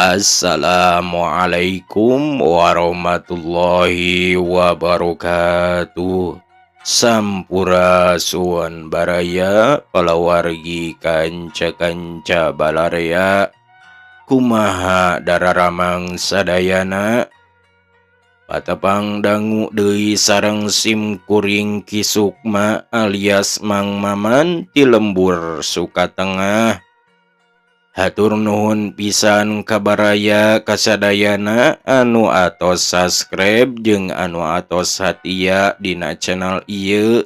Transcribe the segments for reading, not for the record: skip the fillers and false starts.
Assalamualaikum warahmatullahi wabarakatuh. Sampurasun baraya palawargi kanca-kanca balaraya. Kumaha dararamang sadayana. Patapang dangu deui sareng sim kuring Kisukma alias Mang Maman ti lembur Sukatengah. Hatur nuhun pisan kabaraya kasadayana anu atos subscribe jeung anu atos satia dina channel ieu.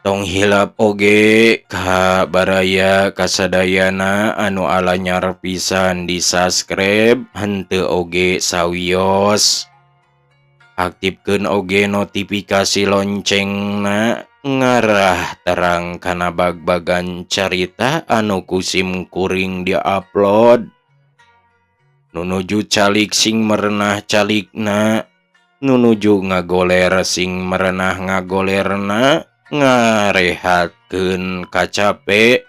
Tong hilap oge ka baraya kasadayana anu alanyar pisan di subscribe henteu oge sawios. Aktifkeun oge notifikasi loncengna ngarah terang kana bag-bagan carita anu kusim kuring di-upload. Nunuju calik sing merenah calikna, nunuju ngagoler sing merenah ngagolerna, ngarehatkeun kacape.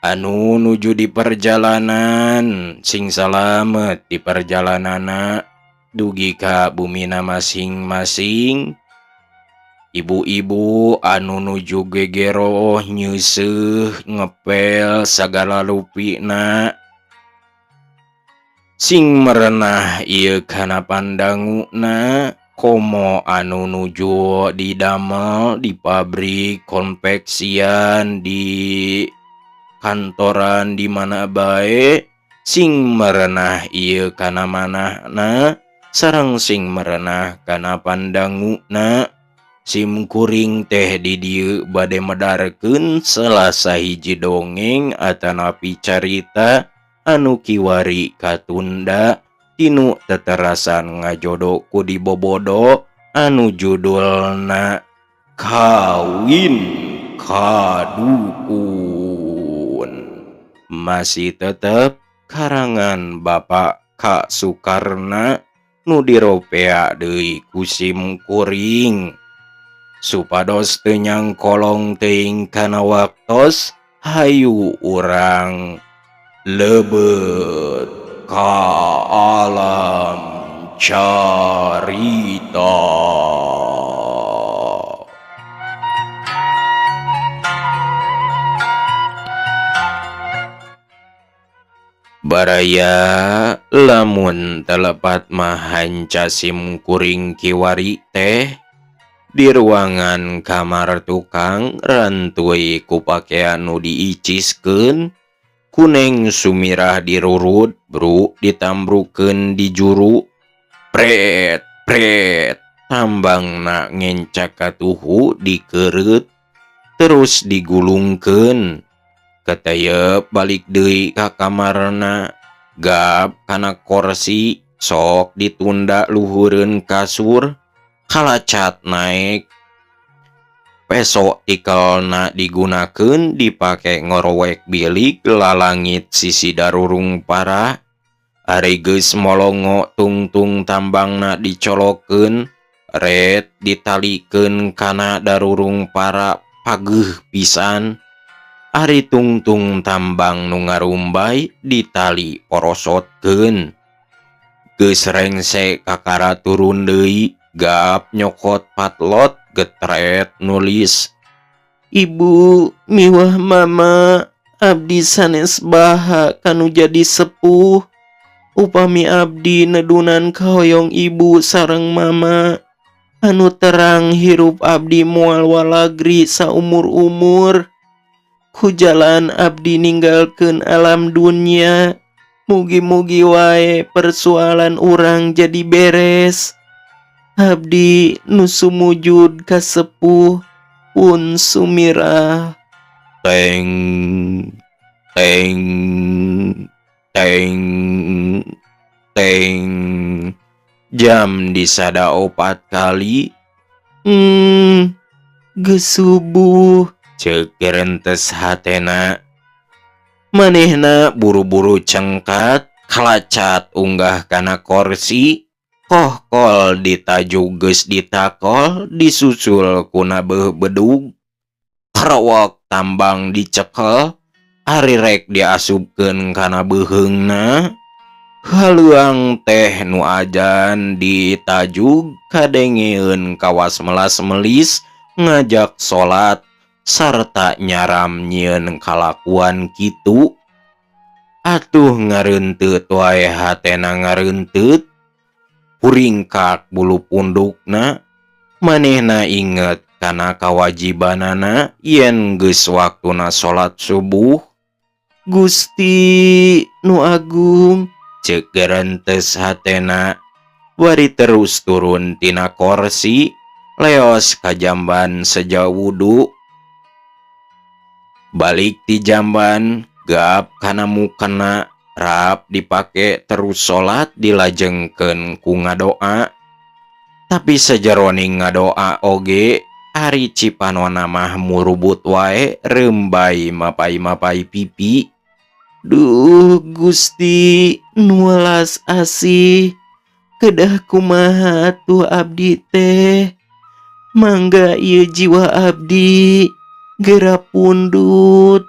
Anu nuju di perjalanan sing salamet di perjalanana dugi ka bumina masing-masing. Ibu-ibu anu nuju gegero nyeuseut ngepel sagala lupina. Sing merenah ieu kana pandanguna komo anu nuju didamel di pabrik konveksian di kantoran di mana bae. Sing merenah ieu kana manahna sareng sing merenah kana pandanguna. Sim kuring teh di dieu bade medarkeun salah sahiji dongeng atanapi carita anu kiwari katunda tinu teterasan ngajodo ku di bobodo anu judulna Kawin Kadukun. Masih tetep karangan Bapak Kak Sukarna nu diropea deui ku sim kuring. Supados teu nyangkolong teuing kana waktos, hayu urang lebet ka alam carita. Baraya lamun telepat mahanca sim kuring kiwari teh di ruangan kamar tukang rantui ku pakean nu diiciskeun kuneng sumirah dirurut bru ditambrukeun di juru pret pret tambangna ngencak katuhu dikereut terus digulungkeun ketayeup balik deui ka kamarna gap kana kursi sok ditunda luhureun kasur kalacat naik peso tikelna digunakeun dipake ngorowek bilik lalangit sisi darurung para. Ari geus molongo tungtung tambangna dicolokeun ret ditalikeun kana darurung para pageuh pisan. Ari tungtung tambang nu ngarumbay ditali porosotkeun geus rengse kakara turun deui. Gap nyokot patlot getret nulis, "Ibu miwah mama, abdi sanes baha kanu jadi sepuh. Upami abdi nedunan kahoyong ibu sareng mama, anu terang hirup abdi moal walagri saumur-umur. Ku jalan abdi ninggalkeun alam dunya. Mugi-mugi wae persoalan urang jadi beres. Abdi nu sumujud ka sepuh pun sumirah." Teng teng teng teng jam disada 4 kali. Geus subuh, Ceuk gerentes hatena. Manehna buru-buru cengkat kalacat unggah kana kursi. Kohkol ditaju geus ditakol disusul kuna beuh bedug. Kerowok tambang dicekel Ari rek diasupkeun kana beuheungna, haluang teh nu ajan ditajug kadengeun kawas melas-melis ngajak salat sarta nyaram nyieun kalakuan kitu. Atuh ngareunteut wae hatena ngareunteut, puringkak bulu pundukna, manehna inget kana kawajibanana yen geus waktuna salat subuh. Gusti nu agung, Ceuk geurentes hatena, bari terus turun tina korsi, leos ka jamban seja wudu. Balik ti jamban, gap kana mukena, rap dipake terus salat dilajengkeun ku ngadoa. Tapi sajeroning ngadoa oge, ari cipanona mah murubut wae rembai mapai-mapai pipi. duh Gusti nu welas asih, kedah kumaha atuh abdi teh. Mangga ieu jiwa abdi geura pundut,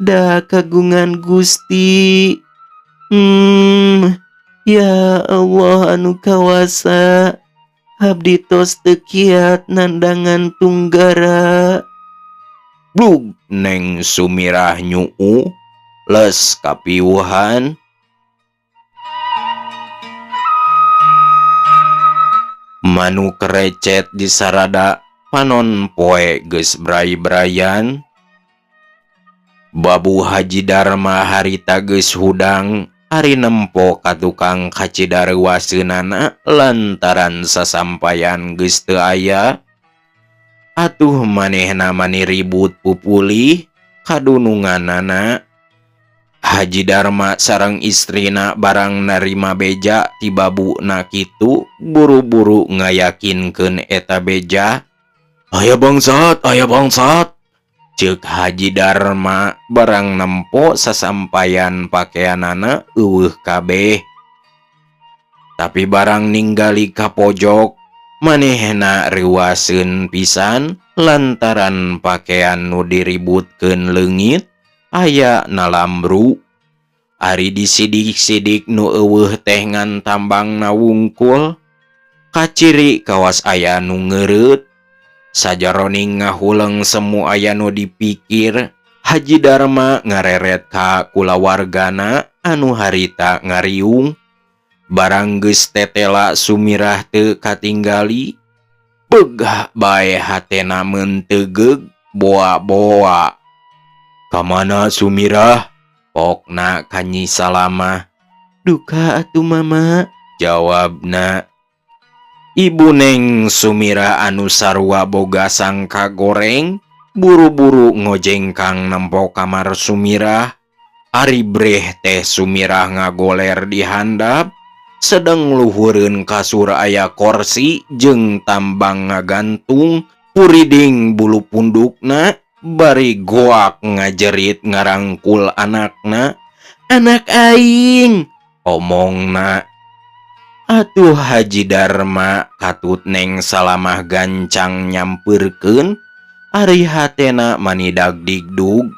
da kagungan Gusti. Ya Allah anu kawasa, abdi tos teu kiat nandangan tunggara. Blug Neng Sumirah nyuu, les kapiuhan. Manu kerecet di sarada, panon poe geus bray-brayan. Babu Haji Darma harita geus hudang, ari nempo ka tukang kacidareuwaseunana lantaran sasampayan geus teu aya. Atuh manehna mani ribut pupulih kadununganana. Haji Darma sareng istrina barang narima beja ti babuna kitu, buru-buru ngayakinkeun eta beja. "Aya bangsat, ceuk Haji Darma barang nempo sasampayan pakaianana eueuh kabeh. Tapi barang ninggali ka pojok, manehna reuwaseun pisan lantaran pakaian nu diributkeun leungit aya nalambru. Ari disidik-sidik nu eueuh teh ngan tambangna wungkul, kaciri kawas aya nu ngeureut. Sajaroning ngahuleng semu aya nu dipikir, Haji Darma ngareret ka kulawargana anu harita ngariung. Barang geus tetela Sumirah teu katinggali, beugah bae hatena mentegeug boa-boa. "Kamana Sumirah?" pokna ka Nyi Salamah. Duka atuh mama, Jawabna. Ibu Neng Sumirah anu sarua boga sangka goreng, buru-buru ngojengkang nempo kamar Sumirah. Ari breh teh Sumirah ngagoler di handap, sedang luhureun kasur aya korsi jeung tambang ngagantung, puriding bulu pundukna, bari goak ngajerit ngarangkul anakna. anak aing. Omongna. Atuh Haji Darma katut Neng Salamah gancang nyampeurkeun, ari hatena manidag digdug.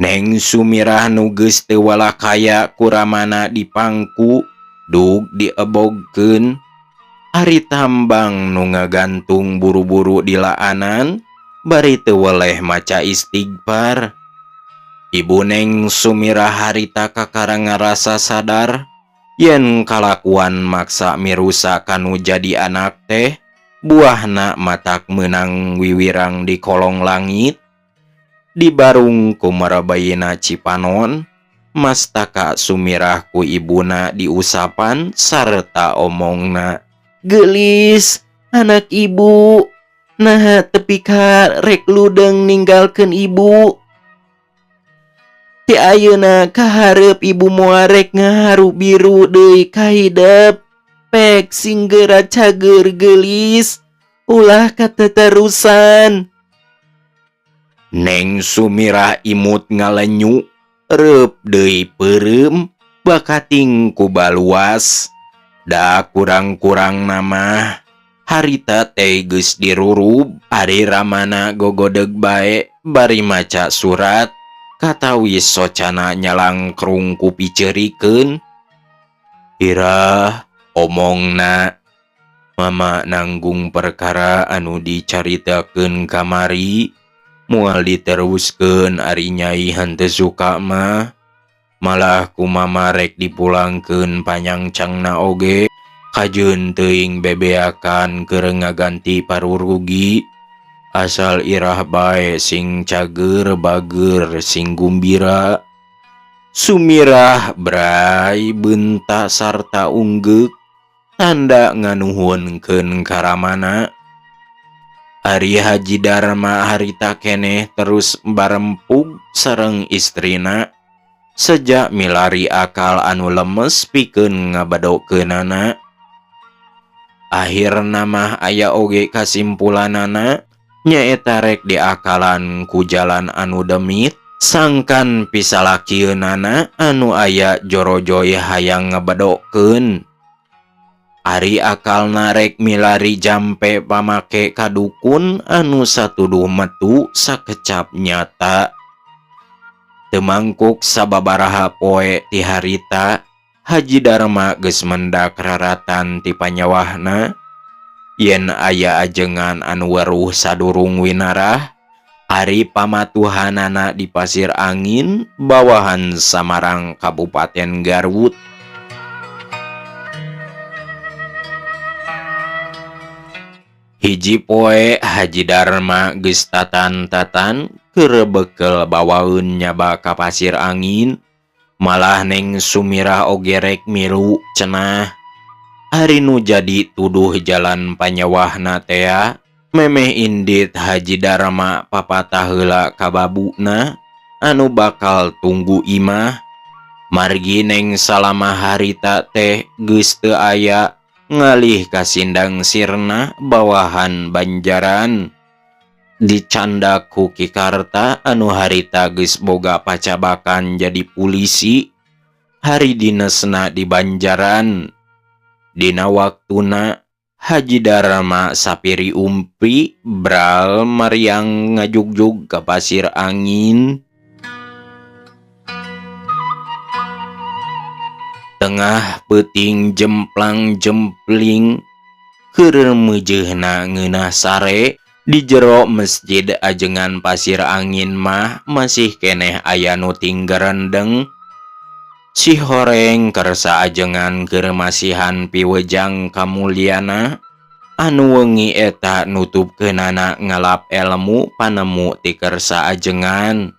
Neng Sumirah nu geus teu walakaya kuramana dipangku, dug diebogkeun. Ari tambang nu ngagantung buru-buru dilaanan, bari teu weleh maca istighfar. Ibu Neng Sumirah harita kakara ngarasa sadar yen kalakuan maksa mirusa kanu jadi anak teh buahna matak meunang wiwirang di kolong langit. Dibarung ku marabayina Cipanon, mastaka Sumirah ku ibuna diusapan sarta omongna. Gelis, anak ibu, nah tepi ka rek ludeng ninggalkeun ibu. Ti ayeuna kaharep ibu moal rek ngaharu biru deui ka hidep. Pek singgera cager gelis, ulah kateterusan. Neng Sumirah imut ngalenyu, reup deui peureum, bakating ku baluas. Da kurang-kurang namah Harita teh geus dirurub, ari ramana gogodeg bae bari maca surat, katawis socana nyalangkrung ku piceurikeun. Irah, omongna, mama nanggung perkara anu dicaritakeun kamari, moal diteruskeun ari Nyai henteu suka mah, malah ku mama rek dipulangkeun panyangcangna oge, kajeun teuing bebeakan keur ngaganti parurugi, asal irah bae sing cager bager sing gumbira. Sumirah bray beunta sarta unggeuk tanda nganuhunkeun karamana. Ari Haji Darma harita keneh terus barempug sareng istrina, sejak milari akal anu lemes pikeun ngabadokeunana. Akhirna mah aya oge kasimpulanana, nyaeta rek diakalan ku jalan anu demit, sangkan pisalakieunana anu aya jorojoy hayang ngabadokeun. Ari akalna rek milari jampe pamake kadukun anu satuduh metu sakecap nyata. Teu mangkuk sababaraha poe ti harita, Haji Darma geus mendak raratan ti panyawahna. Yen aya ajengan anu weruh sadurung winarah, ari pamatuhanana di Pasir Angin, bawahan Samarang, Kabupaten Garut. Hiji poe Haji Darma geus tatan-tatan keur bekel bawaeun nyaba ka Pasir Angin, malah Neng Sumirah oge rek milu cenah. Ari nu jadi tuduh jalan panyawahna tea, memeh indit Haji Darma papatah heula ka babuna anu bakal tunggu imah. Margi Neng salama harita teh geus teu aya ngalih ka sindang sirna bawahan Banjaran. Dicanda ku Kikarta anu harita geus boga pacabakan jadi pulisi, hari dinesna di Banjaran. Dina waktuna Haji Darma sapiri umpi bral mariang ngajugjug ka Pasir Angin. Tengah peuting jemplang jempling keur meujeuhna ngeunah sare, di jero masjid ajengan Pasir Angin mah masih keneh aya nu tinggarendeng. Si horeng kersa ajengan keur masihan piwejang kamulyana, anu wengi eta nutupkeunana ngalap elmu panemu ti kersa ajengan.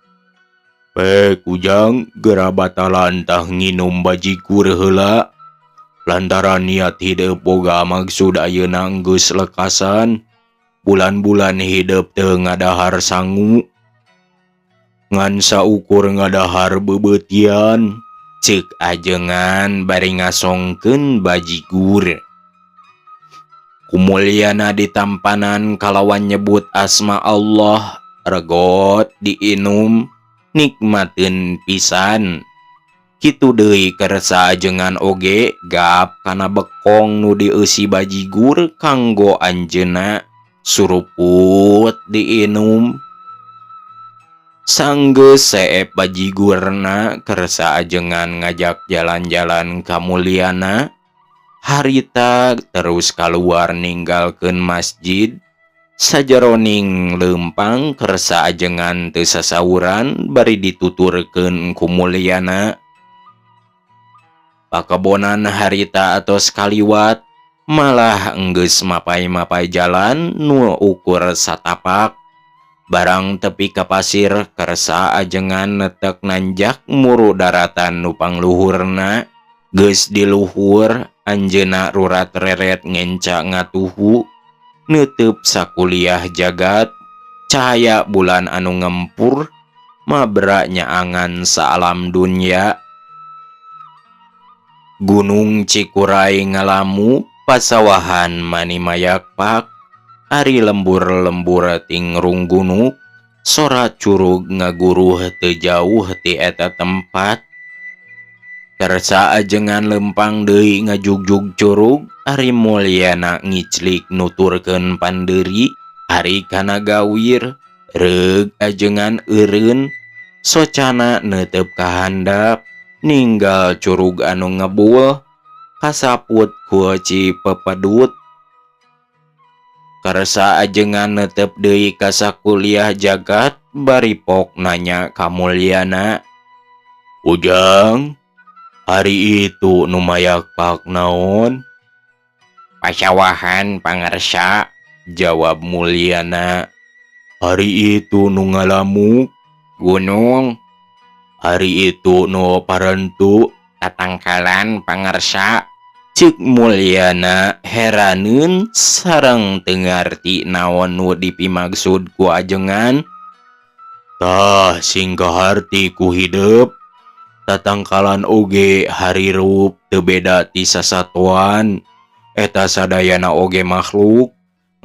Kujang geura batalan tah nginum bajigur heula, lantaran niat hidup boga maksud ayeuna geus lekasan, bulan-bulan hidup teu ngadahar sangu. Ngan saukur ngadahar bebeutian, ceuk ajengan bari ngasongkeun bajigur. Kumulyana ditampanan kalawan nyebut asma Allah, regot diinum, nikmateun pisan. Kitu deui kersa ajengan oge gap kana bekong nu dieusi bajigur kanggo anjeunna, suruput diinum. Sanggeus seep bajigurna kersa ajengan ngajak jalan-jalan kamulyana, harita terus kaluar ninggalkeun masjid. Sajeroning leumpang kersa ajengan teu sasauran bari dituturkeun ku mulyana. Pakebonan harita atos kaliwat, malah enggeus mapai-mapai jalan nu ukur satapak. Barang tepi ka pasir kersa ajengan netek nanjak muru daratan nu pangluhurna. Geus di luhur anjeunna rurat reret ngenca ngatuhu, neutup sakuliah jagat, cahaya bulan anu ngempur mabra nyaangan saalam dunya. Gunung Cikuray ngalamu, pasawahan mani mayakpak, ari lembur-lembur tingrung gunung, sora curug ngaguruh teu jauh ti eta tempat. Kersa ajengan lempang deui ngajugjug curug, Ari Mulyana ngiclik nuturkeun panderi, Ari kana gawir, reug ajengan eureun, socana neuteup kahandap, ninggal curug anu ngebul, kasaput ku Cipepedut. Kersa ajengan neuteup deui ka sakuliah jagat, bari pok nanya ka Mulyana, "Ujang, hari itu nu mayak pak naon?" "Pasawahan pangarsa," jawab Mulyana. "Hari itu nu ngalamuk?" "Gunung." "Hari itu nu parentu?" "Tatangkalan pangarsa," ceuk Mulyana heraneun sareng teu ngarti naon nu dipimaksud ku ajengan. "Tah sing kaharti ku hideup, tatangkalan oge harirup teu beda ti sasatuan, eta sadayana oge makhluk,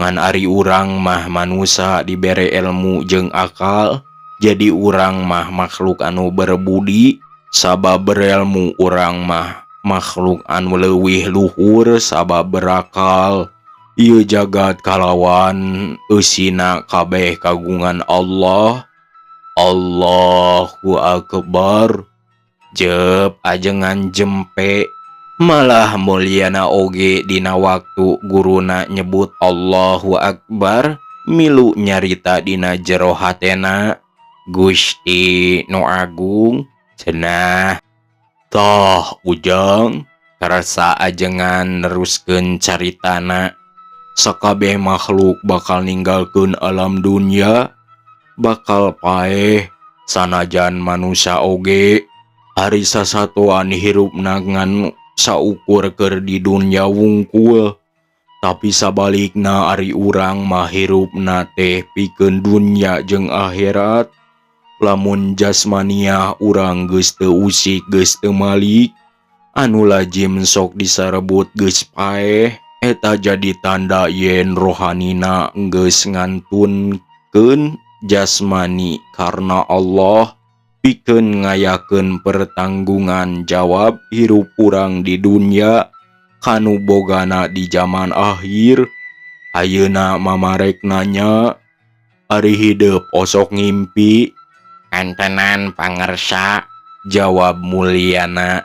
ngan ari urang mah manusa dibere ilmu jeung akal, jadi urang mah makhluk anu berbudi, sabab berilmu urang mah makhluk anu leuwih luhur sabab berakal. Ieu jagat kalawan eusina kabeh kagungan Allah. Allahu Akbar, jeup ajengan jempe. Malah Mulyana oge dina waktu guruna nyebut Allahu Akbar, milu nyarita dina jero hatena, "Gusti nu agung," cenah. "Tah Ujang," kersa ajengan neruskeun caritana, "sakabeh makhluk bakal ninggalkeun alam dunya, bakal paeh, sanajan manusia oge, hari sasatuan hirupna ngan saukur keur di dunya wungkul, tapi sabalikna ari urang mah hirupna teh pikeun dunya jeung akhirat. Lamun jasmaniah urang geus teu usik geus teu malik, anu lazim sok disarebut geus paeh, eta jadi tanda yen rohanina geus ngantunkeun jasmani karena Allah, pikeun ngayakeun pertanggungan jawab hirup urang di dunya kanu bogana di zaman akhir. Ayeuna mamarek nanya, ari hideup osok ngimpi?" "Antenan pangarsa," jawab Mulyana.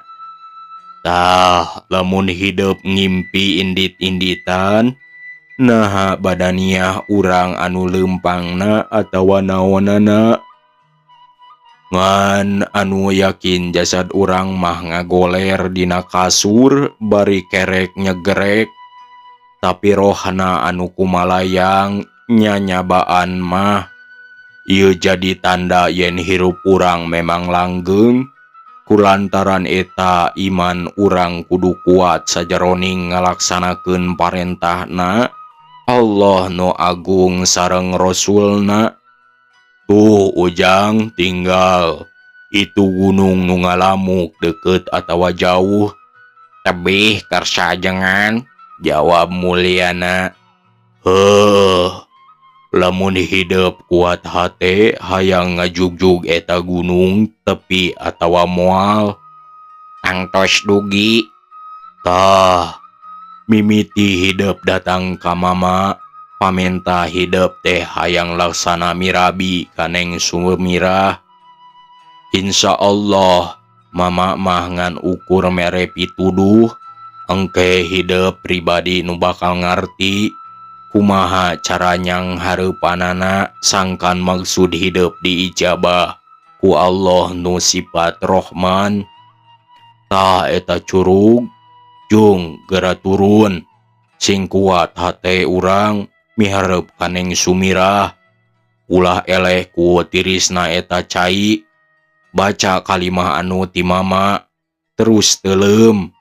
"Tah lamun hideup ngimpi indit-inditan, naha badaniah urang anu leumpangna atawa naonana?" "Ngan anu yakin jasad urang mah ngagoler dina kasur bari kerek nyegerek, tapi rohna anu kumalayang nya nyabaan mah. Ieu jadi tanda yen hirup urang memang langgeng. Kulantaran eta iman urang kudu kuat sajeroning ngalaksanakeun parentahna Allah nu agung sareng Rasulna. Tuh Ujang tinggal, itu gunung nu ngalamuk deukeut atawa jauh?" "Tebih kersa ajengan," jawab Mulyana. "Heuh, lamun hideup kuat hate hayang ngajugjug eta gunung tepi atawa moal?" "Tangtos dugi." "Tah, mimiti hideup datang ka mama, pamenta hideup teh hayang laksana mirabi kaneng Sumirah. Insya Allah mama mah ngan ukur mere pituduh, engke hideup pribadi nu bakal ngarti kumaha caranya hareupanana sangkan maksud hidup diijabah ku Allah nu sifat Rahman. Tah eta curug, jung geura turun, sing kuat hate urang miharep kaneng Sumirah. Ulah eleh ku tirisna eta cai, baca kalimah anu ti mama, terus teuleum.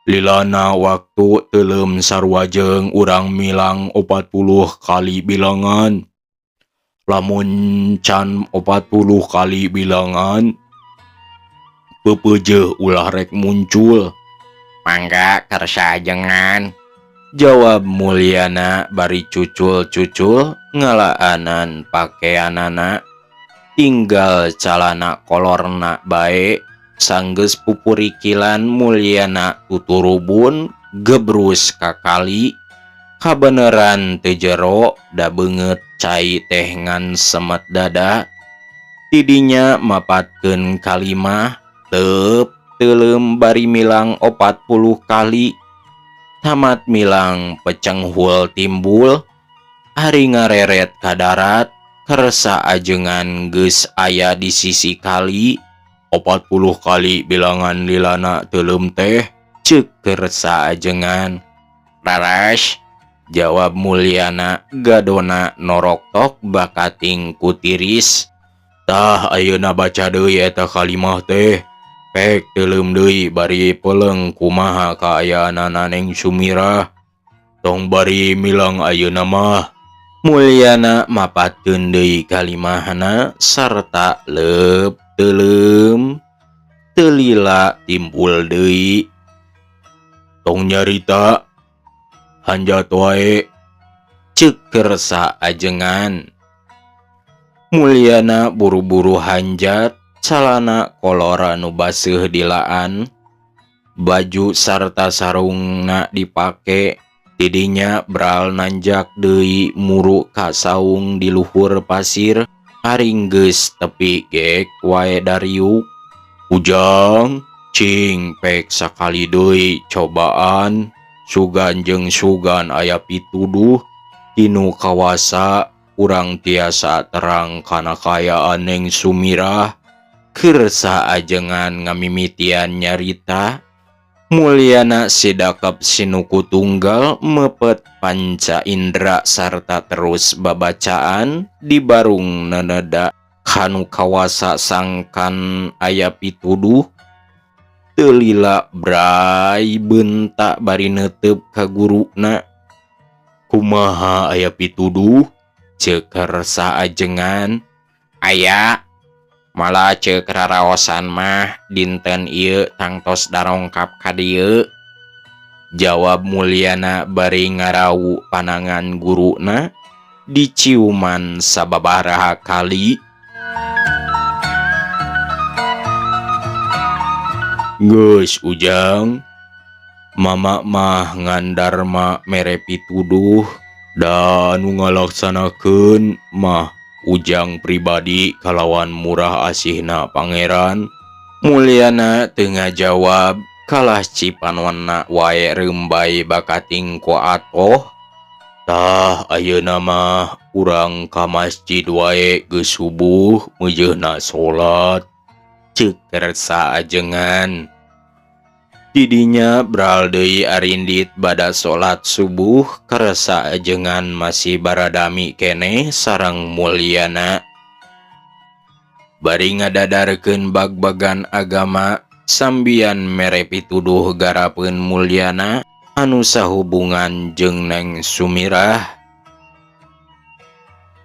Lilana waktu teuleum sarua jeung urang milang 40 kali bilangan. Lamun can 40 kali bilangan, pepeujeuh ulah rek muncul." "Mangga kersa ajengan," jawab Mulyana bari cucul-cucul ngalaanan pakeanana, tinggal calana kolorna bae sanggeus pupurikilan mulyana tuturubun gebrus ka kali kabeneran teu jero da beungeut cai teh ngan semet dada tidinya mapatkeun kalimah teup teuleum bari milang 40 kali tamat milang pecenghul timbul ari ngareret ka darat kersa ajengan geus aya di sisi kali 40 kali bilangan lilana teuleum teh ceuk kersa ajengan raras jawab mulyana gadona noroktok bakating ku tiris tah ayeuna baca deui eta kalimah teh pek teuleum deui bari peleng kumaha kaayaanana Neng Sumirah tong bari milang ayeuna mah mulyana mapatkeun deui kalimahna sarta leup teuleum teu lila timbul deui tong nyarita hanjat wae ceuk kersa ajengan mulyana buru-buru hanjat calana kolor anu baseuh dilaan baju sarta sarungna dipake tidinya bral nanjak deui muru ka saung di luhur pasir haring geus tepi gek wae dariuk ujang cing pek sakali deui cobaan sugan jeung sugan aya pituduh tinu kawasa urang tiasa terang kana kaayaan Neng Sumirah kersa ajengan ngamimitian nyarita mulyana sidakep sinuku tunggal mepet panca indra sarta terus babacaan di barung neneda kanu kawasa sangkan aya pituduh teu lila bray bentak bari neuteup ka guruna kumaha aya pituduh ceuk kersa ajengan aya malah ceuk raraosan mah dinten ieu tangtos darongkap ka dieu jawab mulyana bari ngarawu panangan guruna diciuman sababaraha kali geus ujang mama mah ngandarma mere pituduh dan ngalaksanakeun mah ujang pribadi kalawan murah asihna pangeran mulyana teu ngajawab kalah cipanonna wae reumbay bakating ku atoh tah ayeuna mah urang ka masjid wae geus subuh meujeunna salat ceuk kersa ajengan tidinya bral deui arindit bada salat subuh kersa ajengan masih baradami keneh sareng mulyana bari ngadadarkeun bag-bagan agama sambian mere pituduh garapeun mulyana anu sahubungan jeung Neng Sumirah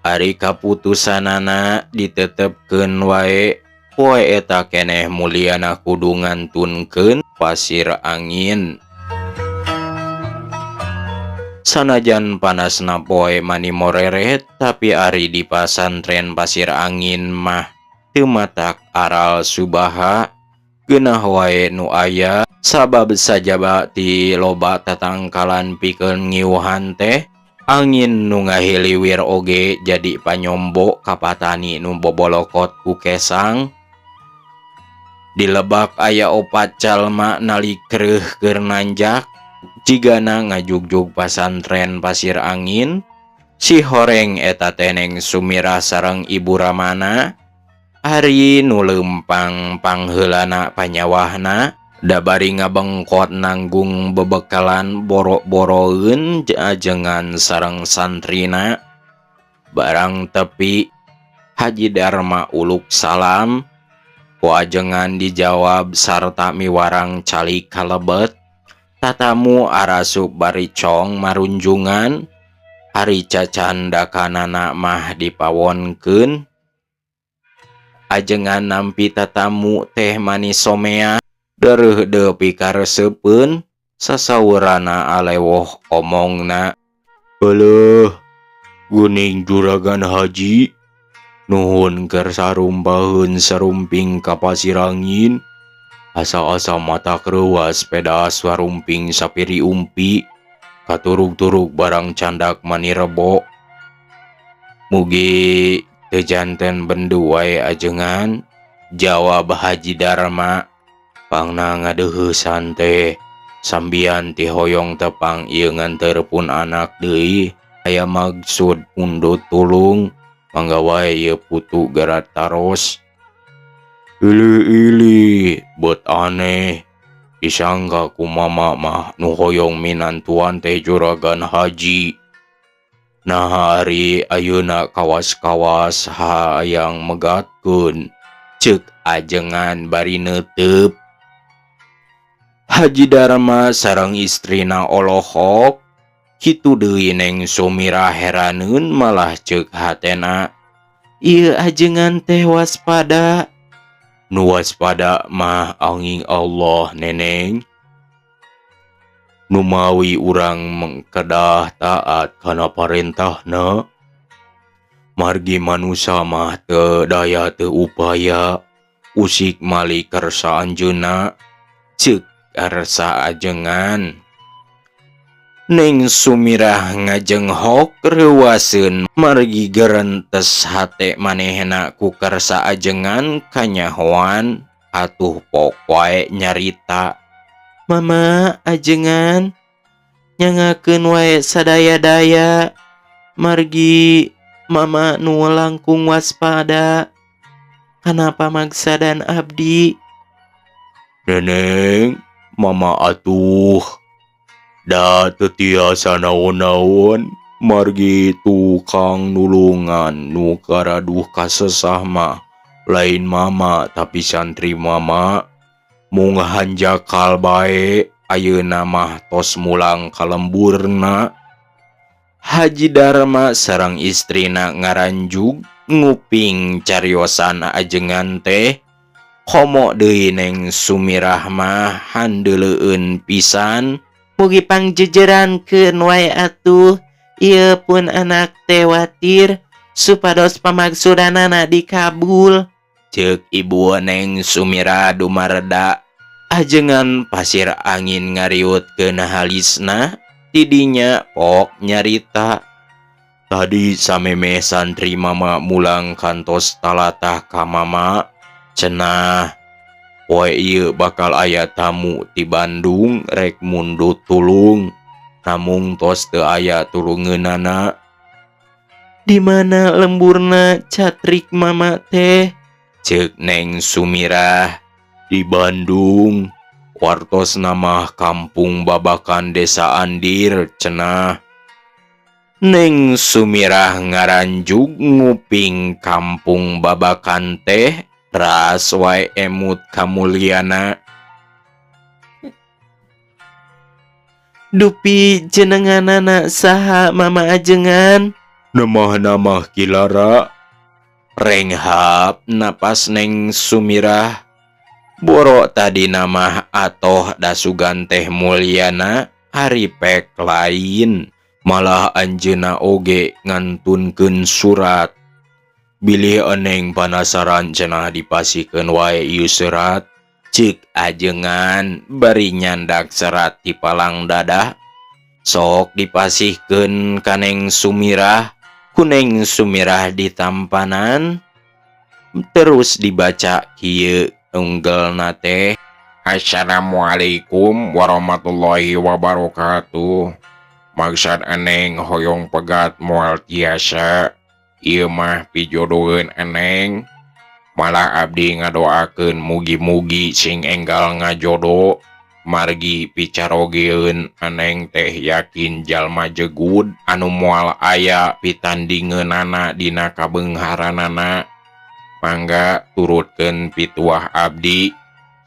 ari kaputusanana ditetepkeun wae poe eta keneh mulyana kudu ngantunkeun pasir angin sanajan panasna poe mani moreret tapi ari di pasantren pasir angin mah teu matak aral subaha geunah wae nu aya sabab sajaba ti loba tatangkalan pikeun ngiuhan teh angin nu ngahiliwir oge jadi panyombo ka patani nu bobolokot ku kesang di lebak aya 4 jalma nalik kreuh keur nanjak jigana ngajugjug pasantren pasir angin si horeng eta teh Neng Sumirah sareng Ibu Ramana ari nu leumpang pangheulana panyawahna da bari ngabengkot nanggung bebekalan borok-boroeun ajengan sareng santrina barang tepi Haji Darma uluk salam ku ajengan dijawab sarta miwarang calik kalebet tatamu arasup bari cong marunjungan hari cacandakanana mah dipawonkeun ajengan nampi tatamu teh manis somea deureuk deu pikareseupeun sasaurana alewoh omongna beuleeh geuning juragan haji nuhun keur sarumbaheun sarumping ka pasir angin Asa-asa mata kreuwas pedas warumping sapiri umpi, katurug-turug barang candak mani rebo. Mugi teu janten bendu wae ajengan, jawab Haji Darma. Pangna ngadeuheusan teh sambian ti hoyong tepang ieu nganterpun anak deui, aya maksud undut tulung, mangga wae ieu putu garat taros. Ili bet aneh, disangka ku mama mah nu hoyong minantuan teh juragan haji. Nah hari ayeuna kawas-kawas hayang megatkeun, ceuk ajengan bari neuteup. Haji Darma sareng istrina olohok, kitu deui Neng Sumirah heraneun malah ceuk hatena. Ieu ajengan teh waspada. Nu waspada mah angin Allah neneng. Nu mawi urang mengkedah taat kana parentahna. Margi manusia mah teu daya teu upaya, usik mali kersa anjeunna, ceuk karsa ajengan. Neng Sumirah ngajenghok reuaseun margi gerentes hate manehna ku kersa ajengan kanyahoan, atuh pok wae nyarita. Mama ajengan nyangakeun wae sadaya-daya, margi mama nu langkung waspada. Kenapa magsadan abdi? Neneng, mama atuh da teu tiasa naon-naon, margi tukang nulungan nu karaduh kasesah mah lain mama tapi santri mama. Mung hanjakal bae ayeuna mah tos mulang ka lemburna. Haji Darma sareng istrina ngaranjug nguping cariosan ajengan teh. Komo deui Neng Sumirah mah handeuleueun pisan. Mugi pangjejerankeun wae atuh, ieu pun anak teh watir supados pamaksudanana dikabul. Ceuk ibu Neng Sumirah dumareda. Ajengan pasir angin ngariutkeun halisna, tidinya pok nyarita. Tadi samemeh santri mama mulang kantos talatah ka mama, cenah poe ieu bakal aya tamu ti Bandung rek mundut tulung, namung tos teu aya tulungeunana. Di mana lemburna catrik mama teh? Ceuk Neng Sumirah. Di Bandung, wartos nama Kampung Babakan Desa Andir, cenah. Neng Sumirah ngaranjug nguping Kampung Babakan teh, ras wae emut kamulyana. Dupi jenenganana saha mama ajengan? Namah-namah Kilara. Renghap napas Neng Sumirah. Boro tadi nama atoh dasugan teh mulyana haripek lain, malah anjeuna oge ngantunkeun surat. Bilih eneng panasaran cenah dipasikeun wae ieu serat, ceuk ajengan bari nyandak serat di palang dadah. Sok dipasihkeun ka Neng Sumirah, ku Neng Sumirah ditampanan, terus dibaca kieu unggelna teh. Assalamualaikum warahmatullahi wabarakatuh. Maksud eneng hoyong pegat moal tiasa. Ieu mah pijodoheun eneng. Malah abdi ngadoakeun mugi-mugi sing enggal ngajodo. Margi picarogeun eneng teh yakin jalma jegud anu moal aya pitandingeunana dina kabeungharanana. Mangga turutkeun pituah abdi.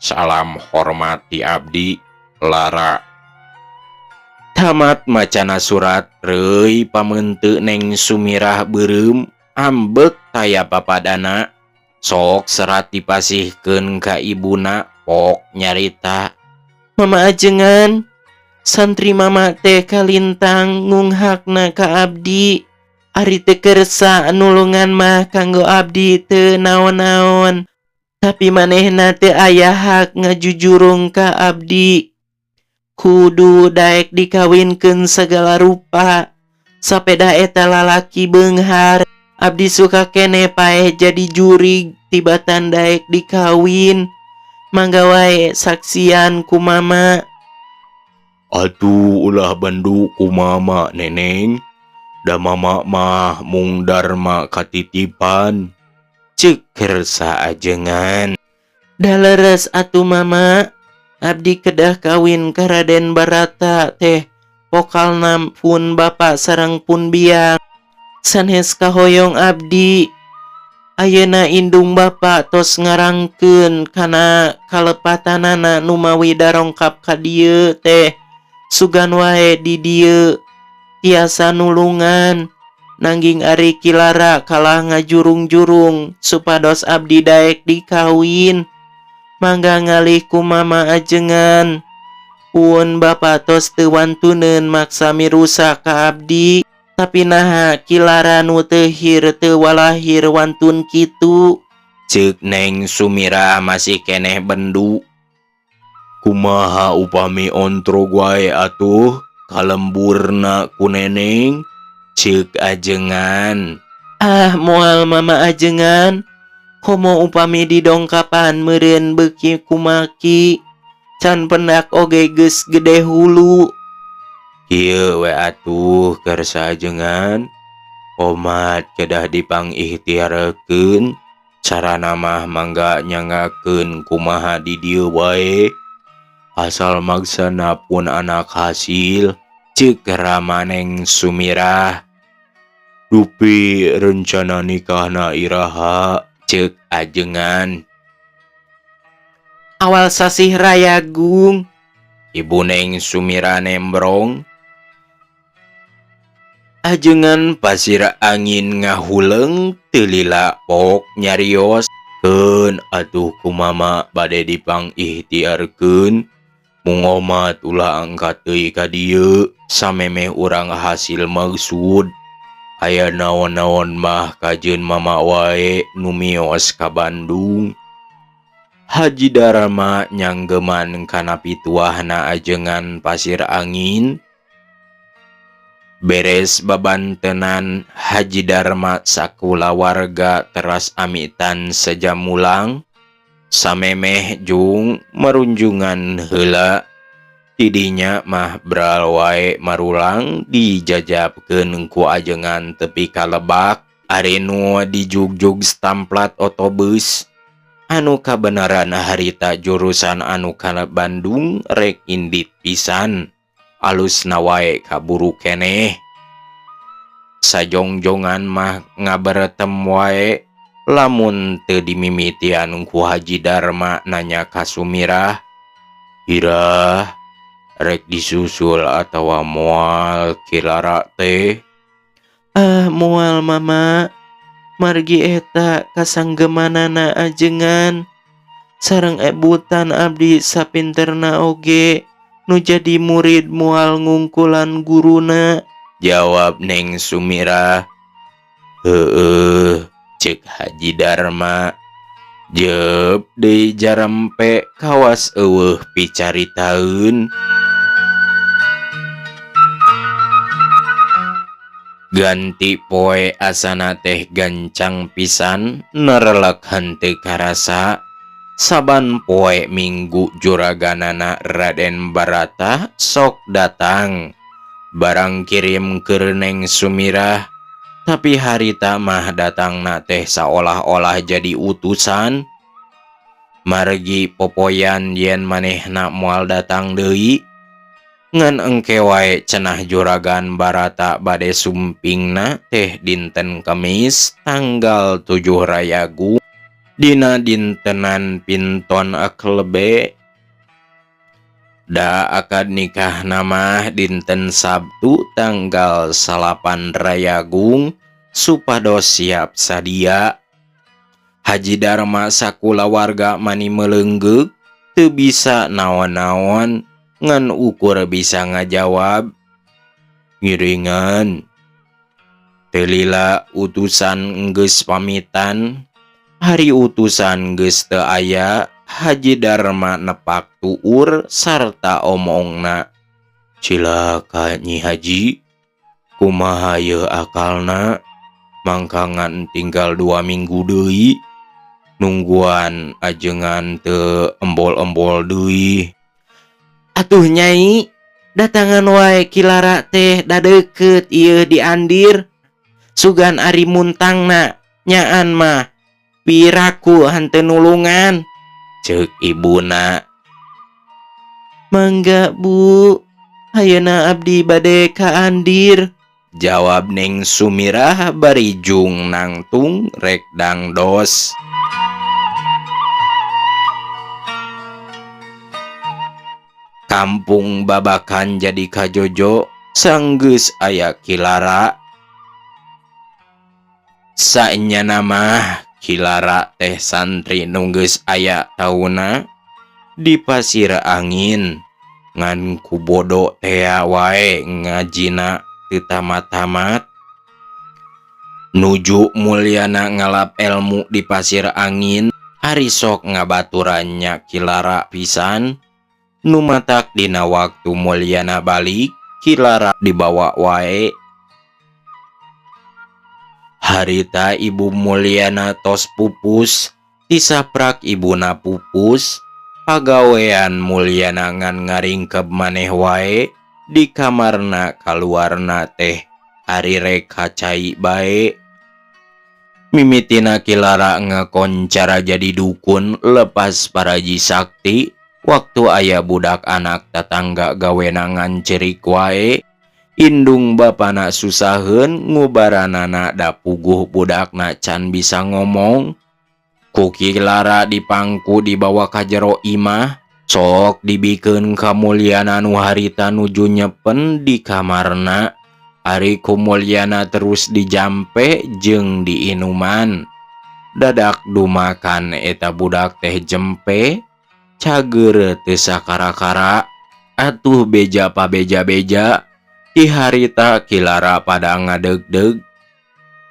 Salam hormat ti abdi, Lara. Tamat macana surat reuy pameunteuk Neng Sumirah beureum ambek taya papadana. Sok serat dipasihkeun ka ibuna, pok nyarita. Mama ajengan, santri mama teh kalintang ngunghakna ka abdi. Ari teu kersa nulungan mah kanggo abdi teu naon-naon. Tapi manehna teu aya hak ngajujurung ka abdi. Kudu daek dikawinkeun segala rupa. Sapeda eta lalaki beunghar. Abdi suka kene paeh jadi jurig tibatan daek dikawin. Mangga wae saksian ku mama. Atuh ulah bandu ku mama neneng. Da mama mah mung Darma katitipan. Ceuk kersa ajengan. Da leres atuh mama. Abdi kedah kawin ka Raden Barata teh. Pokalna pun bapa sareng pun biang. Sanes kahoyong abdi. Ayeuna indung bapa tos ngarangkeun kana kalepatanana nu mawi darongkap ka dieu teh. Sugan wae di dieu tiasa nulungan. Nangging ari Kilara kalah ngajurung-jurung supados abdi daek dikawin. Mangga ngalih ku mama ajengan. Pun bapa tos teu wantuneun maksa mirusa ka abdi. Tapi naha Kilara nu teuhir teu walahir wantun kitu. Ceuk Neng Sumirah masih keneh bendu. Kumaha upami ontrog wae atuh kalemburna ku neneng. Ceuk ajengan. Ah moal mama ajengan. Komo upami didongkapan meureun beuki kumaki. Can pendak oge geus gede hulu. Ieu we atuh kersa ajengan. Omat kedah dipangikhtiarekeun. Carana mah mangga nyangakeun kumaha di dieu wae. Asal maksana pun anak hasil. Ceuk rama Neng Sumirah. Dupi rencana nikahna iraha. Ceuk ajengan. Awal sasih Rayagung. Ibu Neng Sumirah nembrong. Ajengan Pasir angin ngahuleng teu lila pok nyarios. Keun atuh ku mama bade dipangikhtiarkeun. Mung omat ulah angkat deui ka dieu. Samemeh urang hasil maksud. Aya naon-naon mah kajeun mama wae nu mios ka Bandung. Haji Darma nyanggeman kana pituahna ajengan Pasir Angin. Beres babantenan Haji Darma sakulawarga teras amitan sejamulang. Samemeh jung merunjungan heula. Tidinya mah beral wae marulang dijajabkeun ku ajengan tepi ka Lebak. Ari nu dijugjug stamplat otobus. Anu kabenaran harita jurusan anu kana Bandung rek indit pisan. Alusna wae kaburu keneh. Sajongjongan mah ngaberetem wae. Lamun teu dimimitian ku Haji Darma nanya ka Sumirah. Irah, rek disusul atawa moal Kilara teh? Ah moal mama. Margi eta kasanggemanana ajengan. Sareng ebutan abdi sapinterna oge. Nu jadi murid moal ngungkulan guruna. Jawab Neng Sumirah. Heueuh, ceuk Haji Darma. Jeup deui jarempe kawas eueuh picaritaeun. Ganti poe asana teh gancang pisan nerelek henteu karasa. Saban poe Minggu juraganana Raden Barata sok datang. Barang kirim keur Neng Sumirah. Tapi harita mah datangna teh saolah-olah jadi utusan. Margi popoyan yen manehna moal datang deui. Ngan engke wae cenah juragan Barata bade sumpingna teh dinten Kemis tanggal 7 Rayagung. Dina dintenan pinton aklebe. Da akad nikah namah dinten Sabtu tanggal 8 Rayagung. Supados siap sadia. Haji Darma sakulawarga mani meleunggeuk. Teu bisa naon-naon. Ngan ukur bisa ngajawab. Ngiringan. Teu lila utusan geus pamitan. Hari utusan geus teu aya, Haji Darma nepak tuur sarta omongna, "Cilaka Nyi Haji, kumaha yeuh akalna? Mangkangan tinggal 2 minggu deui, nungguan ajengan teu embol-embol deui." Atuh Nyai, datangan wae Kilara teh da deukeut ieu diandir. Sugan ari muntangna nyaan mah piraku henteu nulungan. Ceuk ibuna. Mangga Bu, ayeuna abdi bade kaandir. Jawab Neng Sumirah bari jung nangtung rek dangdos. Kampung babakan jadi kajojo, sanggeus aya Kilara. Saenyana mah Kilara teh santri nu geus aya tauna di Pasir Angin, ngan ku bodo tea wae ngajina teu tamat-tamat. Nuju mulyana ngalap elmu di Pasir Angin, ari sok ngabaturannya Kilara pisan. Nu matak dina waktu mulyana balik, Kilara dibawa wae. Harita ibu mulyana tos pupus, disaprak ibuna pupus, pagawean mulyana ngan ngaringkeb maneh wae, di kamarna kaluarna teh ari rek kacai bae. Mimitina Kilara ngakoncara jadi dukun lepas paraji sakti, waktu aya budak anak tetangga gawenangan cerik wae. Indung bapana susaheun ngubaranana da puguh budakna can bisa ngomong. Ku Kilara dipangku dibawa ka jero imah, sok dibikeun kamulyana nu harita nuju nyepen di kamarna. Ari kumulyana terus dijampe jeung diinuman. Dadak dumakan eta budak teh jempe, cager teu sakara-kara, atuh beja pabeja-beja. Di harita Kilara pada ngadeg-deg,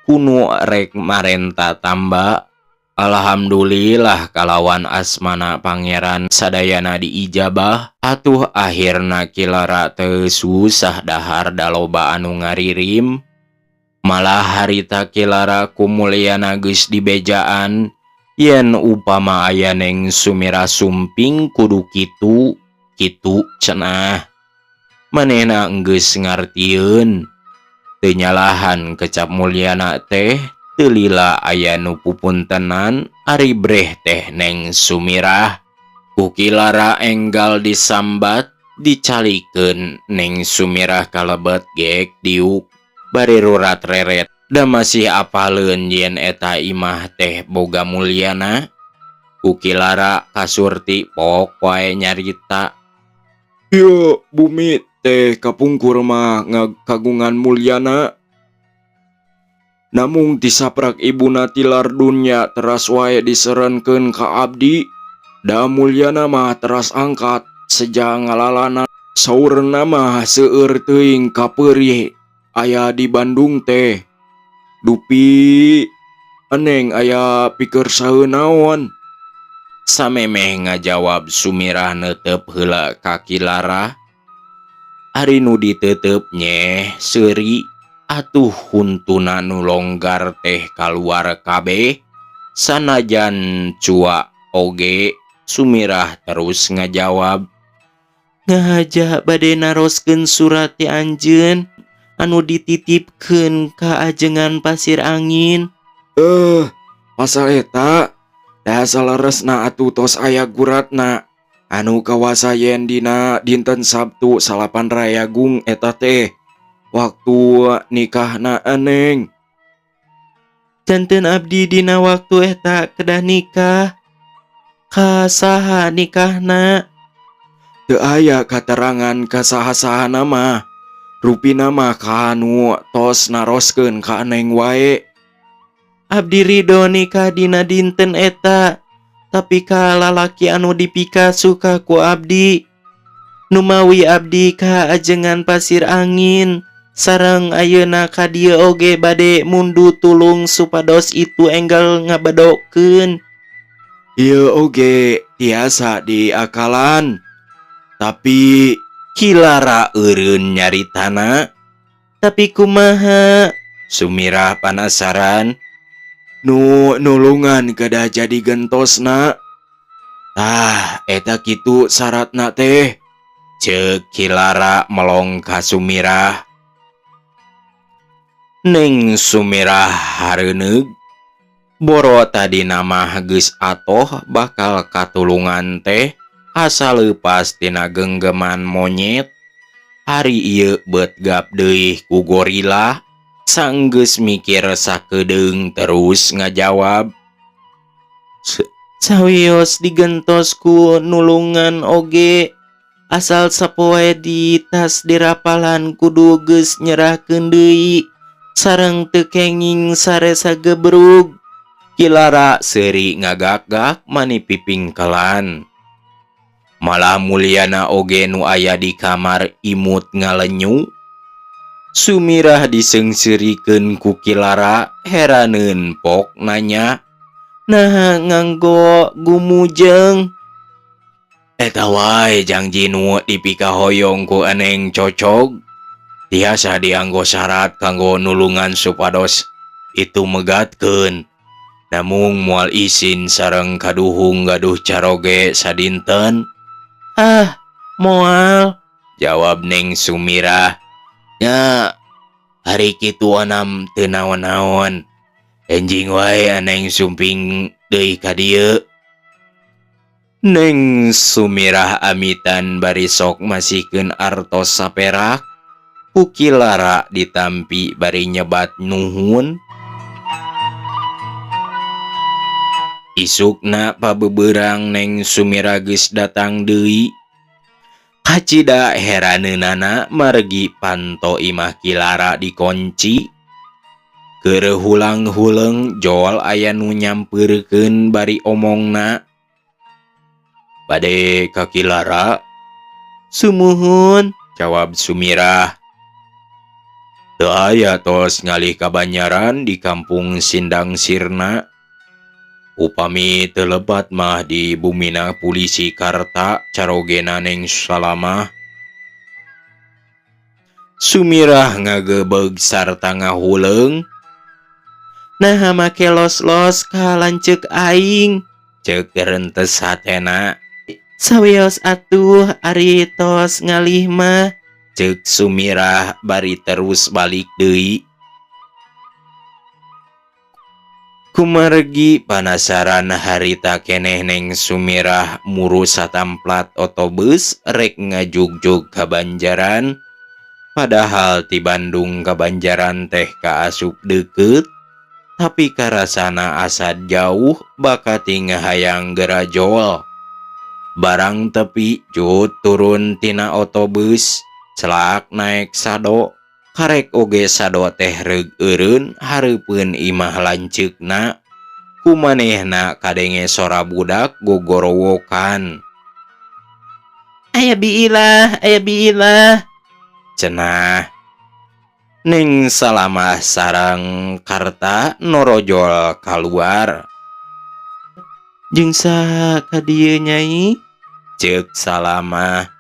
kuno rek marenta tamba. Alhamdulillah kalawan asmana pangeran sadayana diijabah, atuh akhirna Kilara teu susah dahar da loba anu ngaririm. Malah harita Kilara kumulyana geus dibejaan, yen upama aya Neng Sumirah sumping kudu kitu cenah. Manehna geus ngartieun, teu nyalahan kecap mulyana teh, teu lila aya nu pupuntenan ari breh teh Neng Sumirah. Ku Kilara enggal disambat, dicalikeun Neng Sumirah kalebet geek diuk, bari rurat reret, da masih apaleun yen eta imah teh boga mulyana. Ku Kilara kasurti pok wae nyarita, "Ieu bumi teh kapungkur mah ngakagungan mulyana. Namung disaprak ibuna tilar dunya teras wae diserenkeun ka abdi. Da mulyana mah teras angkat seja ngalalana. Saurna mah seueur teuing kapeurih aya di Bandung teh. Dupi eneng aya pikeun saeunaon?" Samemeh ngajawab Sumirah neuteup heula ka Kilara. Ari nu diteuteup nyeh seuri, atuh huntuna nu longgar teh kaluar kabeh. Sanajan cua oge, Sumirah terus ngajawab, Ngahaja bade naroskeun surat ti anjeun anu dititipkeun ka ajengan Pasir Angin. Pasal eta, da saleresna atuh tos aya guratna. Anu kawasayen dina dinten Sabtu salapan Rayagung eta teh waktu nikahna eneng. Janten abdi dina waktu eta kedah nikah. Ka saha nikahna? Teu aya katerangan ka saha-sahana mah. Rupina mah ka anu tos naroskeun ka eneng wae. Abdi ridho nikah dina dinten eta, tapi ka lalaki anu dipikasu ka ku abdi. Numawi abdi ka ajengan Pasir Angin, Sareng ayeuna ka dieu oge bade mundu tulung supados itu enggal ngabadokeun. Ieu oge tiasa diakalan. Tapi Kilara eureun nyaritana. Tapi kumaha? Sumirah penasaran. Nu nulungan kedah jadi gentosna. Eta kitu syaratna teh. Ceuk Kilara melong ka Sumirah. Neng Sumirah hareuneug. Boro tadi nama geus atoh bakal katulungan teh asa leupas tina genggeman monyet. Hari ieu beut gap deui ku gorila. Sanggeus mikir sakedeung terus ngajawab. Sawios digentos ku nulungan oge. Asal sapoe di tas dirapalan kudu geus nyerahkeun deui. Sareng teu kenging saresa gebrug. Kilara seuri ngagak-gak mani pipingkelan. Malah mulyana oge nu aya di kamar imut ngalenyu. Sumirah diseungseurikeun ku Kilara heraneun pok nanya. Nah nganggo gumujeng. Eta wae janji nu dipikahoyong ku eneng cocog. Tiasa dianggo syarat kanggo nulungan supados itu megatkeun. Namung moal isin sareng kaduhung gaduh caroge sadinten. Moal. Jawab Neng Sumirah. Nya, hari kitu anam teu naon-naon. Enjing wae aneng sumping deui ka dieu. Neng Sumirah amitan bari sok masihkeun artos saperak. Ku Kilara ditampi bari nyebat nuhun. Isukna pabeberang Neng Sumirah geus datang deui. Kacida heraneunana margi panto imah Kilara dikunci. Keur hulang-huleung joal aya nu nyampeurkeun bari omongna. Bade ka Kilara. Sumuhun. Jawab Sumirah. Teu aya tos ngalih ka banyaran di kampung Sindang Sirna. Upami teu lebat mah di bumina Pulisi Karta carogena Neng Salamah. Sumirah ngagebeg sarta ngahuleung. Nah make los-los ka lanceuk aing. Ceuk reuntes hatena. Sawios atuh ari tos ngalih mah. Ceuk Sumirah bari terus balik deui. Kumargi panasaran harita keneh Neng Sumirah muru satamplat otobus rek ngajugjug ka Banjaran. Padahal ti Bandung ka Banjaran teh kaasup deukeut. Tapi karasana asad jauh bakati ngahayang gerajol. Barang tepi cut turun tina otobus. Celak naek sado. Karek oge sado teh reug eureun hareupeun imah lanceukna. Kumanehna kadenge sora budak gogorowokan. Aya biilah. Cenah. Neng Salamah sareng Karta norojol kaluar. Jeung saha ka dieu Nyai? Ceuk Salamah.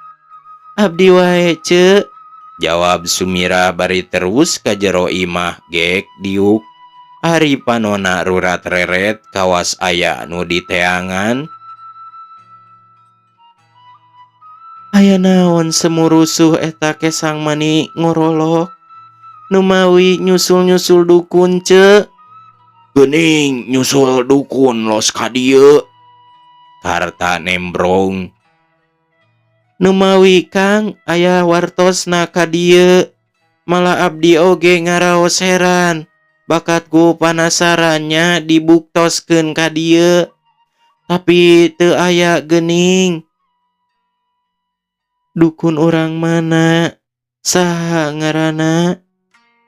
Abdi wae ceuk. Jawab Sumirah bari terus ka jero imah gek diuk. Ari panona rurat reret kawas aya nu diteangan. Aya naon semurusuh eta kesang mani ngorolok. Nu mawi nyusul-nyusul dukun ceuk. Geuning nyusul dukun los ka dieu. Karta nembrong. Nu mawi Kang aya wartosna ka dieu. Malah abdi oge ngaraos heran. Bakatku panasarannya dibuktoskeun ka dieu. Tapi teu aya geuning. Dukun urang mana? Saha ngaranna?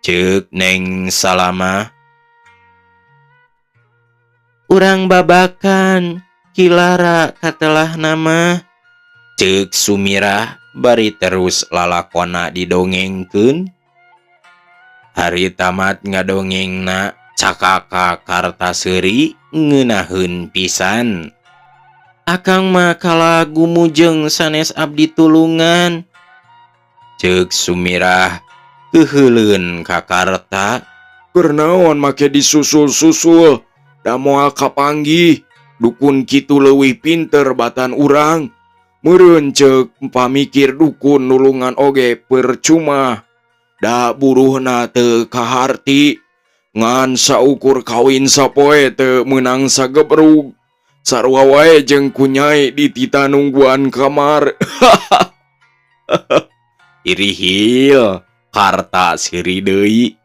Ceuk Neng Salamah. Urang babakan. Kilara katelah nama. Ceuk Sumirah bari terus lalakonna didongengkeun. Hari tamat ngadongengna Cakaka Kartaseri ngeunaheun pisan. Akang mah kalagu mujeng sanes abdi tulungan. Ceuk Sumirah keheuleun ka Karta. Keur naon make disusul-susul? Da moal kapanggih. Dukun kitu leuwih pinter batan urang. Meureun ceuk pamikir dukun nulungan oge percuma. Da buruhna teu kaharti. Ngan saukur kawin sapoe teu meunang sagebrug. Sarua wae jeung kunyai di tita nungguan kamar. Irihil Karta siri deui.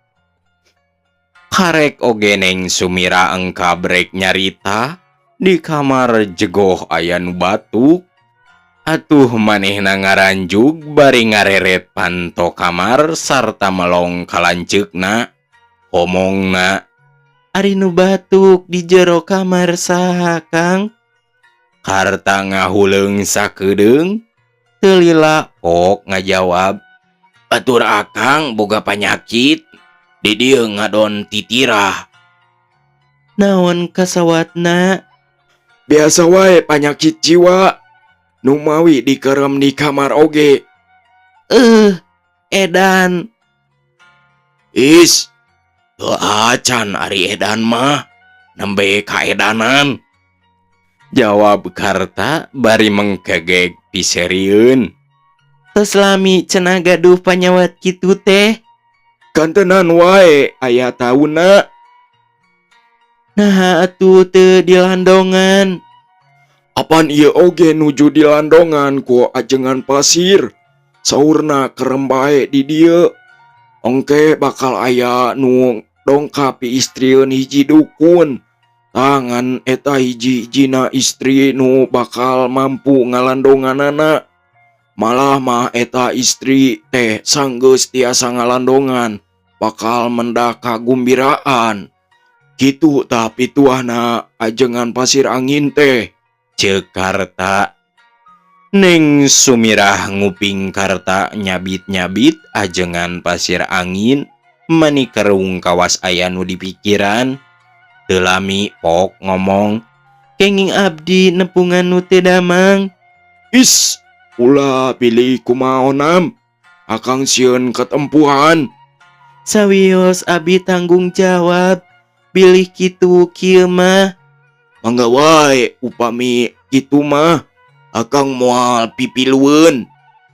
Karek oge Neng Sumirah engka brek nyarita. Di kamar jegoh aya nu batuk. Atuh manehna ngaranjug bari ngareret panto kamar sarta melong kalanceukna. Omongna, Ari nu batuk di jero kamar saha Kang? Karta ngahuleung sakeudeung. Teu lila. Pok ngajawab, batur akang boga panyakit. Di dieu ngadon titirah. Naon kasawatna? Biasa wae panyakit jiwa. Nu mawi dikerem di kamar oge. Edan. Is, teu acan ari edan mah. Nembe kaedanan. Jawab Karta bari mengkegek piserieun. Tos lami cenah gaduh panyawat kitu teh. Kantenan wae aya tauna. Nah atuh teu dilandongan. Apan ieu oge nuju di landongan ku ajengan pasir. Saurna kerem bae di dieu. Engke bakal aya nu dongkapi istrieun hiji dukun. Tangan eta hiji-hijina istri nu bakal mampu ngalandonganana. Malah mah eta istri teh sanggeus tiasa ngalandongan. Bakal mendak kagumbiraan. Kitu tah pituahna ajengan pasir angin teh. Ceuk Karta. Neng Sumirah nguping Karta nyabit-nyabit ajengan pasir angin. Mani kerung kawas aya nu dipikiran. Teu lami Pok ngomong, Kenging abdi nepungan nu teu damang. Is, ulah pilih kumaonam. Akang sieun ketempuhan. Sawios abdi tanggung jawab. Bilih kitu kieu mah. Mangga wae upami kitu mah. Akang moal pipilueun.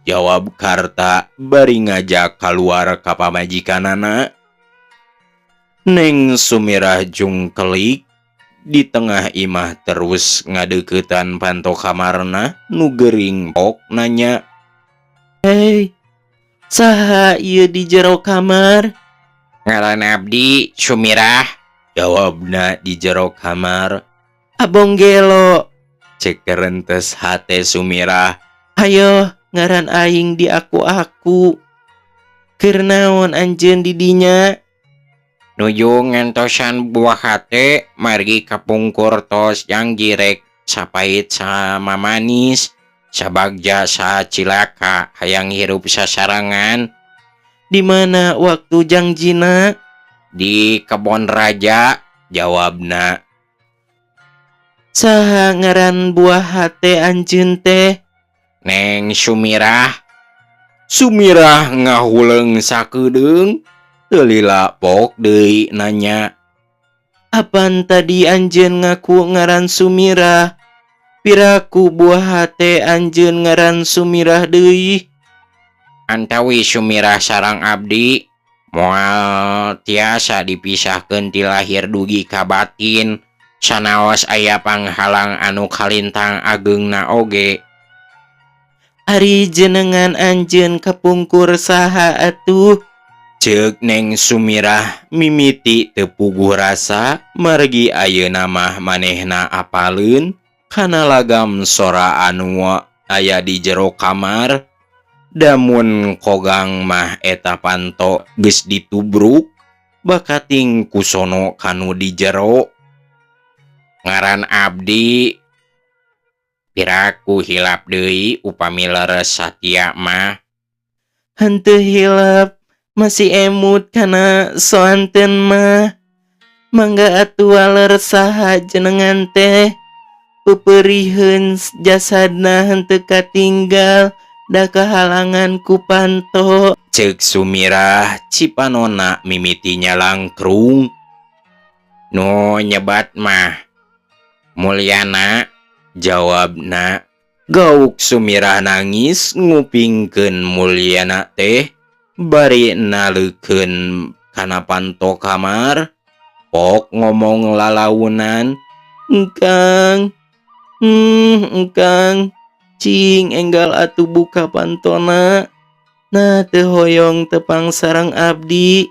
jawab Karta bari ngajak keluar ka pamajikanana. Neng Sumirah jungkelik di tengah imah terus ngadeuketan panto kamarna nu gering. Pok nanya, Hei, saha ieu di jero kamar? ngaran abdi Sumirah, jawabna di jero kamar. Abong gelo. Cek kerentes hate Sumirah. Hayo ngaran aing di aku. Keur naon anjeun di dinya? Nuju ngentosan buah hate margi kapungkur tos yang girek sapait sama manis sabagja sa cilaka hayang hirup sasarangan. Di mana waktu jangjina? Di kebon raja, jawabna. Saha ngaran buah hate anjeun teh? Neng Sumirah. Sumirah ngahuleung sakeudeung. Teu lila Pok deui nanya, Apan tadi anjeun ngaku ngaran Sumirah? Piraku buah hate anjeun ngaran Sumirah deui? antawi Sumirah sareng abdi moal tiasa dipisahkeun ti lahir dugi ka batin, sanaos aya panghalang anu kalintang ageungna oge. Ari jenengan anjeun kapungkur saha atuh? Ceuk Neng Sumirah mimiti teu puguh rasa margi ayeuna mah manehna apaleun kana lagam sora anu aya di jero kamar. Damun kogang mah eta panto geus ditubruk bakating kusono kanu di jero. Ngaran abdi piraku hilap deui upami leres satia mah. Henteu hilap, masih emut kana soanten mah. Mangga atuh waler saha jenengan teh. Peperiheun jasadna henteu katinggal da kahalangan ku panto. Ceuk Sumirah Cipanonna mimitinya langkrung. Nu nyebat mah Mulyana, jawabna. Gauk Sumirah nangis ngupingkeun Mulyana teh bari naleukeun kana panto kamar. Pok ngomong lalaunan, Engkang, engkang, cing enggal atuh buka pantona. Nah teu hoyong tepang sareng abdi.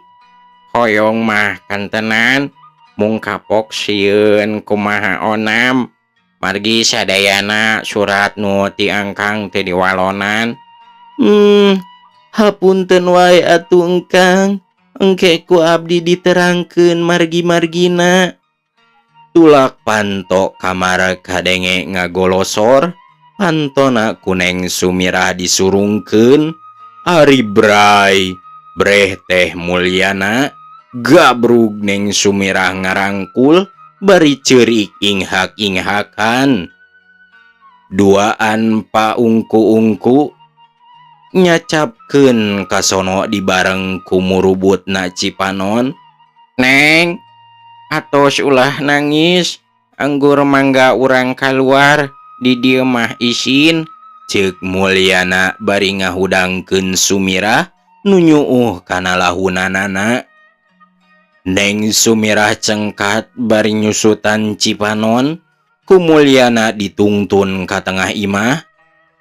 hoyong mah kantenan mung kapok sieun kumaha onam. Margi sadayana surat nu ti angkang teu diwalonan. Hapunten wae atuh engkang. Engke ku abdi diterangkeun margi-margina. Tulak panto kamar kadenge ngagolosor. Pantona kuneng Sumirah disurungkeun. Ari bray breh teh Mulyana gabrug neng Sumirah ngarangkul bari ceurik inghak-inghakan. Duaan paungku-ungku nyacapkeun kasono dibareng kumurubutna Cipanon. Neng, atos ulah nangis, anggur mangga urang kaluar, di dieu mah isin, ceuk Mulyana bari ngahudangkeun Sumirah nu nyuuh kana lahunanana. Neng Sumirah cengkat bari nyusutan Cipanon, ku Mulyana ditungtun ka tengah imah.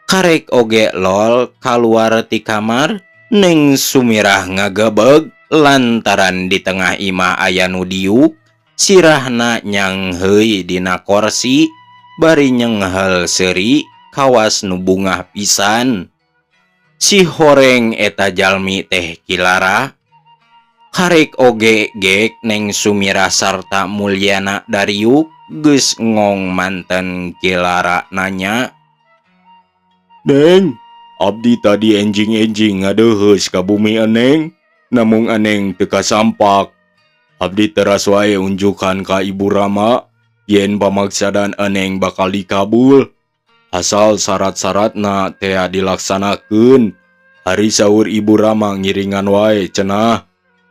Karek oge lol kaluar ti kamar, Neng Sumirah ngagebeg lantaran di tengah imah aya nu diuk. Sirahna nyang heui dina korsi bari nyenghel seuri kawas nu bungah pisan. Si horeng eta jalmi teh Kilara. Karek oge gek Neng Sumirah sarta Mulyana dariuk geus ngong manten Kilara nanya, Neng, abdi tadi enjing-enjing ngadeuheus ka bumi aneng, namung aneng teu kasampak. Abdi teras wae unjukan ka Ibu Rama, yen pamaksadan aneng bakal dikabul. Asal syarat-syaratna teu dilaksanakeun. Hari saur Ibu Rama ngiringan wae cenah.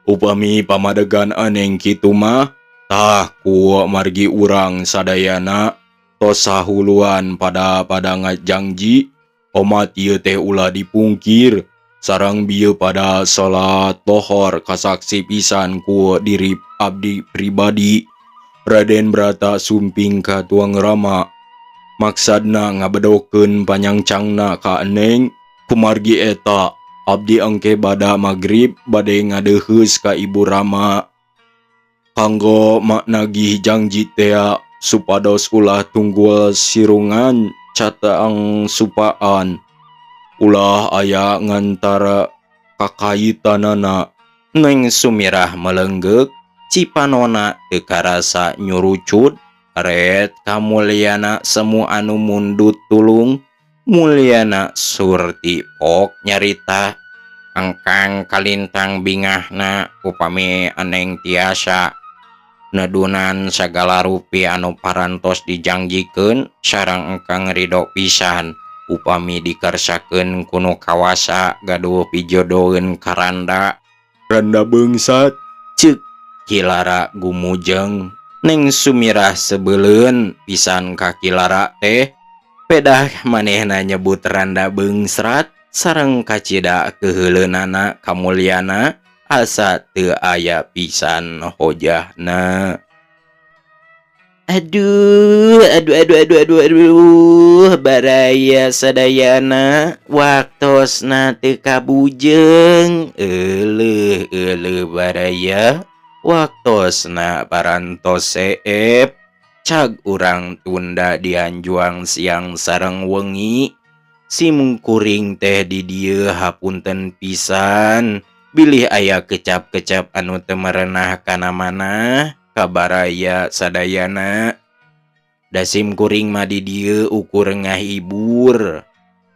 Upami pamadegan aneng kitu mah, tah ku margi urang sadayana tos sahuluan pada ngajangji. Omat ieu teh ulah dipungkir, sareng bieu pada salat lohor kasaksi pisan ku diri abdi pribadi. Raden Brata sumping ka Tuang Rama. Maksadna ngabedokeun panyangcangna ka eneng, kumargi eta abdi engke bada magrib bade ngadeuheus ka Ibu Rama. Kanggo maknagih janji tea supados ulah tunggul sirungan cataang supaan. Ulah aya ngantara kakaitanana. Neng Sumirah melenggek, Cipanona teu karasa nyurucut. Ret ka Mulyana semu anu mundut tulung. Mulyana surti pok nyarita, angkang kalintang bingahna upami aneng tiasa nedunan sagala rupi anu parantos dijangjikeun sareng engkang ridho pisan upami dikersakeun kuno kawasa gaduh pijodoheun karanda. Randa beungsat, Ceuk Kilara gumujeng. Neng Sumirah sebeleun pisan ka Kilara teh. Pedah manehna nyebut randa beungsrat sareng kacida keheuleunnana ka Mulyana asa teu aya pisan hojahna. Aduh, baraya sadayana waktosna teu kabujeng. Euleuh baraya waktosna parantos seep. Cag urang tunda dianjuang siang sareng wengi. Si mungkuring teh di dieu hapunten pisan. Bilih aya kecap-kecap anu teu merenah kana manah kabaraya sadayana. Da sim kuring mah di dieu ukur ngahibur.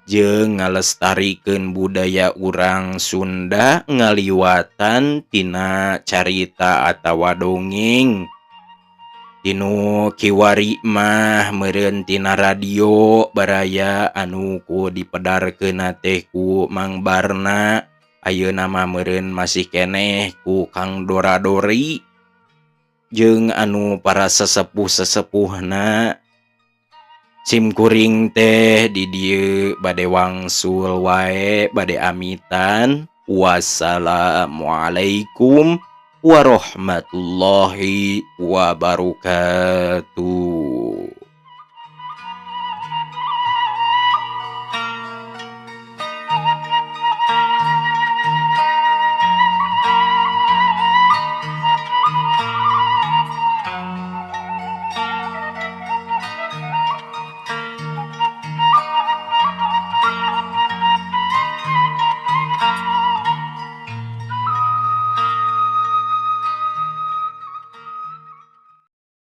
jeung ngalestarikeun budaya urang Sunda ngaliwatan tina carita atawa dongeng. Tinu kiwari mah meureun tina radio baraya anu ku dipedarkeun teh ku Mang Barna. Ayeuna mah meureun masih keneh ku Kang Dora-Dori jeung anu para sesepuh-sesepuhna. Simkuring teh di dieu bade wangsul wae bade amitan. Wassalamualaikum warahmatullahi wabarakatuh.